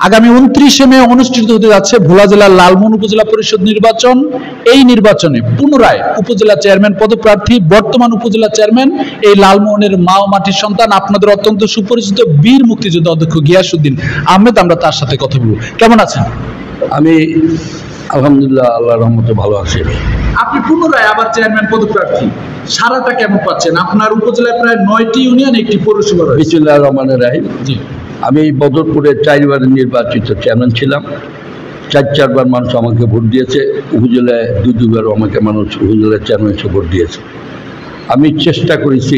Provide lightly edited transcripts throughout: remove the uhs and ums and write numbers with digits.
আগামী 29 মে অনুষ্ঠিত হতে যাচ্ছে ভোলা জেলার লালমোহন উপজেলা পরিষদ নির্বাচন। এই নির্বাচনে পুনরায় উপজেলা চেয়ারম্যান পদপ্রার্থী বর্তমান উপজেলা চেয়ারম্যান এই লালমোহনের মা ও মাটির সন্তান আপনাদের অত্যন্ত সুপরিচিত বীর মুক্তিযোদ্ধা অধ্যক্ষ গিয়াসউদ্দিন আহমেদ। আমরা তার সাথে কথা বলবো। কেমন আছেন? আমি আলহামদুলিল্লাহ, আল্লাহর রহমতে ভালো আছি। আপনি পুনরায় আবার চেয়ারম্যান পদপ্রার্থী, সারাটা কেমন পাচ্ছেন? আপনার উপজেলায় প্রায় 9টি ইউনিয়ন, একটি পৌরসভা রয়েছে। বিসমিল্লাহির রহমানির রহিম। জি, আমি বদরপুরে 4বার নির্বাচিত চেয়ারম্যান ছিলাম। 4বার মানুষ আমাকে ভোট দিয়েছে। উপজেলায় 2বার আমাকে মানুষ উপজেলার চেয়ারম্যান হিসেবে ভোট দিয়েছে। আমি চেষ্টা করেছি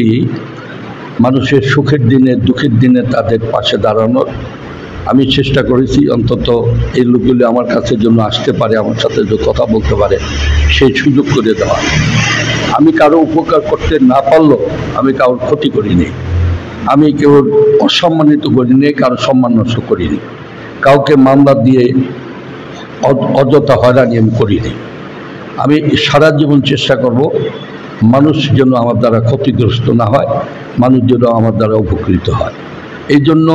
মানুষের সুখের দিনে দুঃখের দিনে তাদের পাশে দাঁড়ানোর। আমি চেষ্টা করেছি অন্তত এই লোকগুলি আমার কাছে জন্য আসতে পারে, আমার সাথে যে কথা বলতে পারে সেই সুযোগ করে দেওয়া। আমি কারো উপকার করতে না পারলেও আমি কারোর ক্ষতি করিনি, আমি কেউ অসম্মানিত করিনি, কারো সম্মান নষ্ট করিনি, কাউকে মামলা দিয়ে অযথা হয়রানি আমি করিনি। আমি সারা জীবন চেষ্টা করব মানুষ যেন আমার দ্বারা ক্ষতিগ্রস্ত না হয়, মানুষ যেন আমার দ্বারা উপকৃত হয়। এই জন্য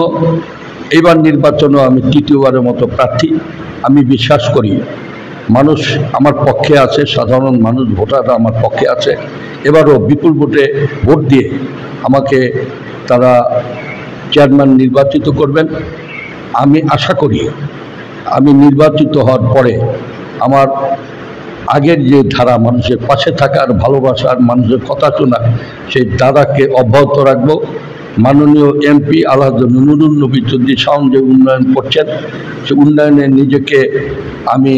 এবার নির্বাচনেও আমি 3য়বারের মতো প্রার্থী। আমি বিশ্বাস করি মানুষ আমার পক্ষে আছে, সাধারণ মানুষ ভোটাররা আমার পক্ষে আছে। এবারও বিপুল ভোটে ভোট দিয়ে আমাকে তারা চেয়ারম্যান নির্বাচিত করবেন। আমি আশা করি আমি নির্বাচিত হওয়ার পরে আমার আগের যে ধারা, মানুষের পাশে থাকার, ভালোবাসার, মানুষের কথা শোনা, সেই ধারাকে অব্যাহত রাখবো। মাননীয় এমপি আলহাজ নুরুন নবী চৌধুরী শাওন যে উন্নয়ন করছেন, সে উন্নয়নে নিজেকে আমি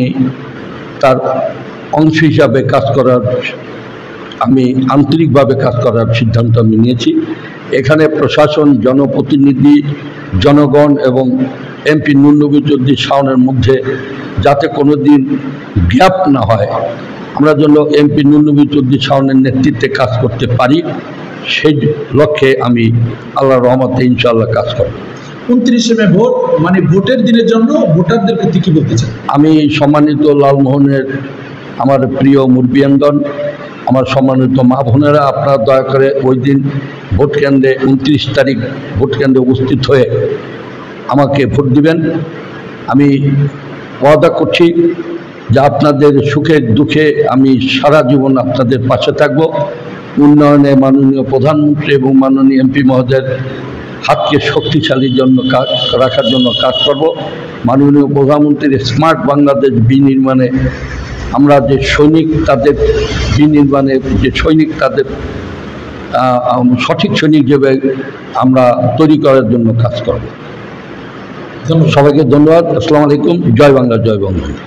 তার অংশ হিসাবে কাজ করার, আমি আন্তরিকভাবে কাজ করার সিদ্ধান্ত আমি নিয়েছি। এখানে প্রশাসন, জনপ্রতিনিধি, জনগণ এবং এমপি নুরুন নবী চৌধুরী শাওনের মধ্যে যাতে কোনো দিন গ্যাপ না হয়, আমরা যেন এমপি নুরুন নবী চৌধুরী শাওনের নেতৃত্বে কাজ করতে পারি, সেই লক্ষ্যে আমি আল্লাহর রহমতে ইনশাআল্লাহ কাজ করব। 29 মে ভোট, মানে ভোটের দিনের জন্য ভোটারদের প্রতি কি বলতে চান? আমি সম্মানিত লালমোহনের আমার প্রিয় মুরব্বিয়ানগণ, আমার সম্মানিত মা বোনেরা, আপনারা দয়া করে ওই দিন ভোট কেন্দ্রে 29 তারিখ ভোট কেন্দ্রে উপস্থিত হয়ে আমাকে ভোট দিবেন। আমি ওয়াদা করছি যে আপনাদের সুখে দুঃখে আমি সারা জীবন আপনাদের পাশে থাকব। উন্নয়নে মাননীয় প্রধানমন্ত্রী এবং মাননীয় এমপি মহোদয়ের হাতকে শক্তিশালীর জন্য রাখার জন্য কাজ করব। মাননীয় প্রধানমন্ত্রীর স্মার্ট বাংলাদেশ বিনির্মাণে আমরা যে সৈনিক, তাদের বিনির্মাণে যে সৈনিক, তাদের সঠিক সৈনিক হিসেবে আমরা তৈরি করার জন্য কাজ করব। সবাইকে ধন্যবাদ। আসসালামু আলাইকুম। জয় বাংলা, জয় বঙ্গবন্ধু।